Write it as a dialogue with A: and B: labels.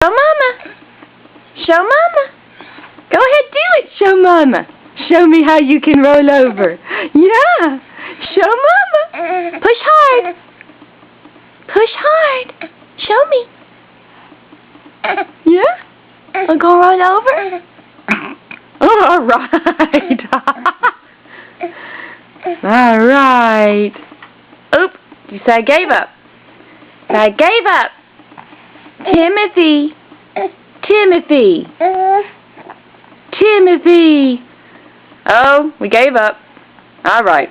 A: Show Mama. Show Mama. Go ahead, do it. Show Mama. Show me how you can roll over. Yeah. Show Mama. Push hard. Push hard. Show me. Yeah? I'll go roll over. All right. All right. Oop. You said I gave up. I gave up. Timothy. Timothy. Timothy. Oh, we gave up. All right.